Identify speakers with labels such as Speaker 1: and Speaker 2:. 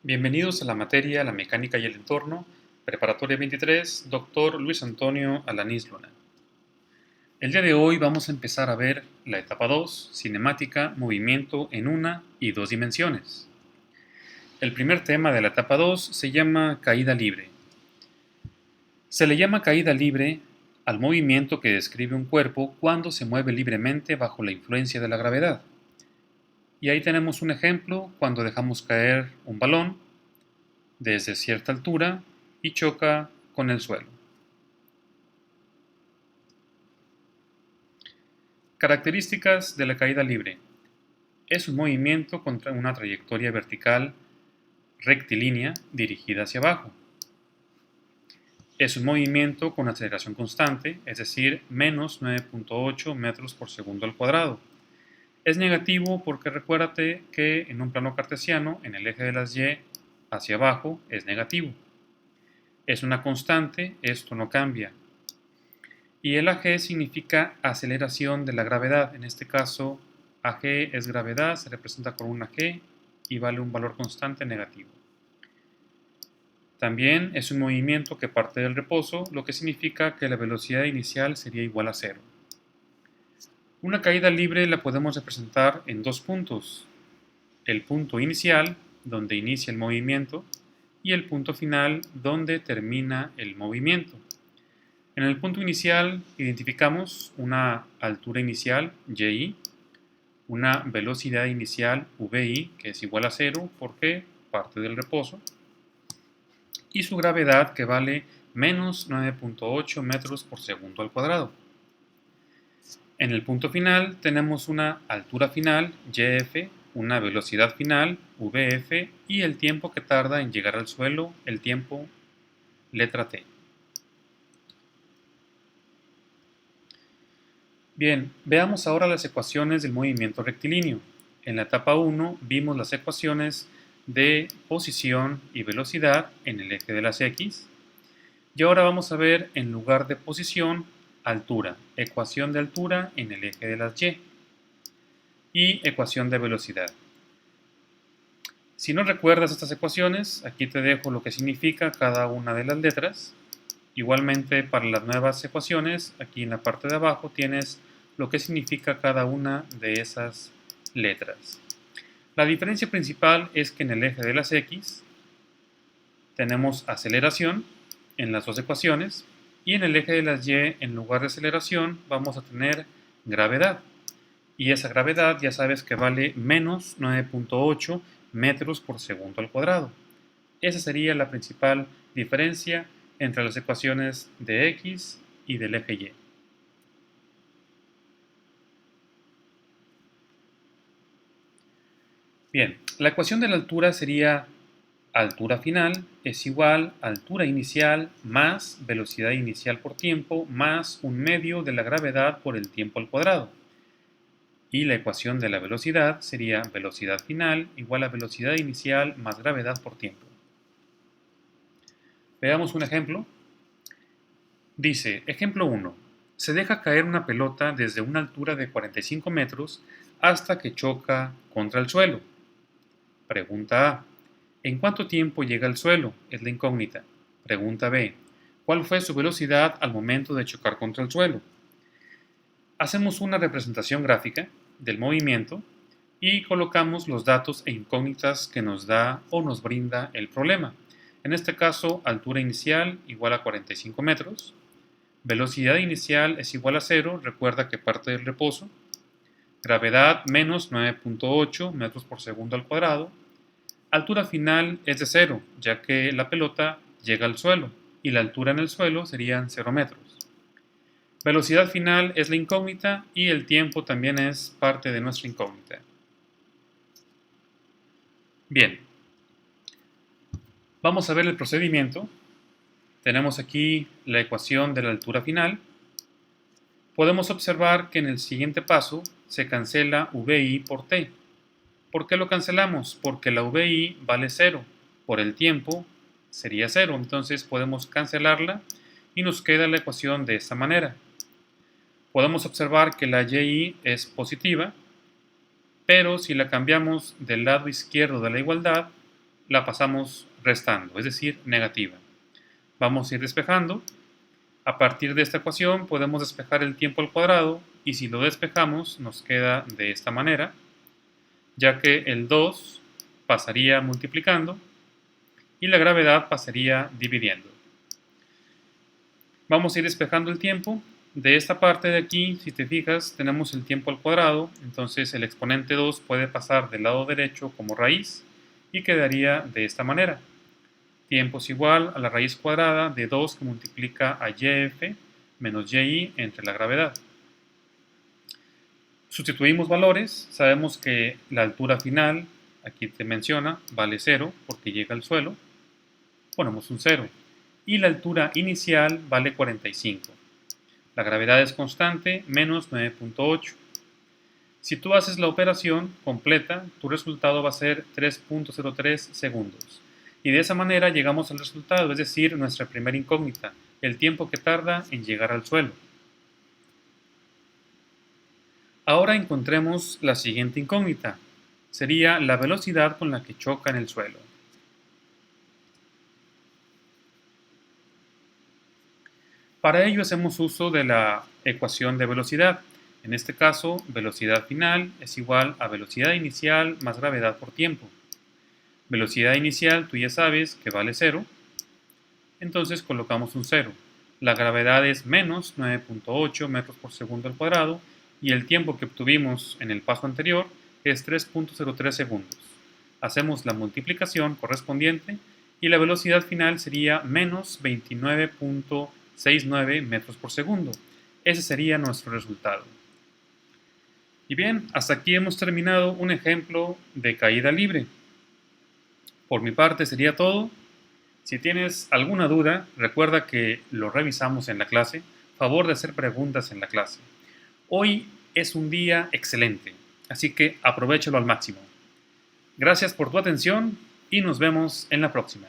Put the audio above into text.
Speaker 1: Bienvenidos a la materia La mecánica y el entorno, preparatoria 23, Dr. Luis Antonio Alanís Luna. El día de hoy vamos a empezar a ver la etapa 2, cinemática, movimiento en una y dos dimensiones. El primer tema de la etapa 2 se llama caída libre. Se le llama caída libre al movimiento que describe un cuerpo cuando se mueve libremente bajo la influencia de la gravedad. Y ahí tenemos un ejemplo cuando dejamos caer un balón desde cierta altura y choca con el suelo. Características de la caída libre. Es un movimiento contra una trayectoria vertical rectilínea dirigida hacia abajo. Es un movimiento con aceleración constante, es decir, menos 9.8 metros por segundo al cuadrado. Es negativo porque recuérdate que en un plano cartesiano, en el eje de las Y hacia abajo, es negativo. Es una constante, esto no cambia. Y el AG significa aceleración de la gravedad. En este caso, AG es gravedad, se representa con una G y vale un valor constante negativo. También es un movimiento que parte del reposo, lo que significa que la velocidad inicial sería igual a cero. Una caída libre la podemos representar en dos puntos. El punto inicial, donde inicia el movimiento, y el punto final, donde termina el movimiento. En el punto inicial identificamos una altura inicial, y, una velocidad inicial, vi, que es igual a cero porque parte del reposo, y su gravedad, que vale menos 9.8 metros por segundo al cuadrado. En el punto final tenemos una altura final, yf, una velocidad final, vf, y el tiempo que tarda en llegar al suelo, el tiempo letra t. Bien, veamos ahora las ecuaciones del movimiento rectilíneo. En la etapa 1 vimos las ecuaciones de posición y velocidad en el eje de las X. Y ahora vamos a ver, en lugar de posición, altura, ecuación de altura en el eje de las Y y ecuación de velocidad. Si no recuerdas estas ecuaciones, aquí te dejo lo que significa cada una de las letras. Igualmente, para las nuevas ecuaciones, aquí en la parte de abajo tienes lo que significa cada una de esas letras. La diferencia principal es que en el eje de las X tenemos aceleración en las dos ecuaciones y en el eje de las Y, en lugar de aceleración, vamos a tener gravedad. Y esa gravedad ya sabes que vale menos 9.8 metros por segundo al cuadrado. Esa sería la principal diferencia entre las ecuaciones de X y del eje Y. Bien, la ecuación de la altura sería altura final es igual a altura inicial más velocidad inicial por tiempo más un medio de la gravedad por el tiempo al cuadrado. Y la ecuación de la velocidad sería velocidad final igual a velocidad inicial más gravedad por tiempo. Veamos un ejemplo. Dice, ejemplo 1. Se deja caer una pelota desde una altura de 45 metros hasta que choca contra el suelo. Pregunta A. ¿En cuánto tiempo llega al suelo? Es la incógnita. Pregunta B. ¿Cuál fue su velocidad al momento de chocar contra el suelo? Hacemos una representación gráfica del movimiento y colocamos los datos e incógnitas que nos da o nos brinda el problema. En este caso, altura inicial igual a 45 metros. Velocidad inicial es igual a 0, recuerda que parte del reposo. Gravedad menos 9.8 metros por segundo al cuadrado. Altura final es de 0, ya que la pelota llega al suelo y la altura en el suelo serían 0 metros. Velocidad final es la incógnita y el tiempo también es parte de nuestra incógnita. Bien, vamos a ver el procedimiento. Tenemos aquí la ecuación de la altura final. Podemos observar que en el siguiente paso se cancela VI por T. ¿Por qué lo cancelamos? Porque la VI vale 0. Por el tiempo sería 0. Entonces podemos cancelarla y nos queda la ecuación de esta manera. Podemos observar que la y es positiva, pero si la cambiamos del lado izquierdo de la igualdad, la pasamos restando, es decir, negativa. Vamos a ir despejando. A partir de esta ecuación podemos despejar el tiempo al cuadrado y si lo despejamos nos queda de esta manera, ya que el 2 pasaría multiplicando y la gravedad pasaría dividiendo. Vamos a ir despejando el tiempo. De esta parte de aquí, si te fijas, tenemos el tiempo al cuadrado, entonces el exponente 2 puede pasar del lado derecho como raíz y quedaría de esta manera. Tiempo es igual a la raíz cuadrada de 2 que multiplica a YF menos YI entre la gravedad. Sustituimos valores, sabemos que la altura final, aquí te menciona, vale 0 porque llega al suelo, ponemos un 0. Y la altura inicial vale 45. La gravedad es constante, menos 9.8. Si tú haces la operación completa, tu resultado va a ser 3.03 segundos. Y de esa manera llegamos al resultado, es decir, nuestra primera incógnita, el tiempo que tarda en llegar al suelo. Ahora encontremos la siguiente incógnita. Sería la velocidad con la que choca en el suelo. Para ello hacemos uso de la ecuación de velocidad. En este caso, velocidad final es igual a velocidad inicial más gravedad por tiempo. Velocidad inicial, tú ya sabes que vale 0, entonces colocamos un 0. La gravedad es menos 9.8 metros por segundo al cuadrado y el tiempo que obtuvimos en el paso anterior es 3.03 segundos. Hacemos la multiplicación correspondiente y la velocidad final sería menos 29.69 metros por segundo. Ese sería nuestro resultado. Y bien, hasta aquí hemos terminado un ejemplo de caída libre. Por mi parte sería todo. Si tienes alguna duda, recuerda que lo revisamos en la clase. Favor de hacer preguntas en la clase. Hoy es un día excelente, así que aprovéchalo al máximo. Gracias por tu atención y nos vemos en la próxima.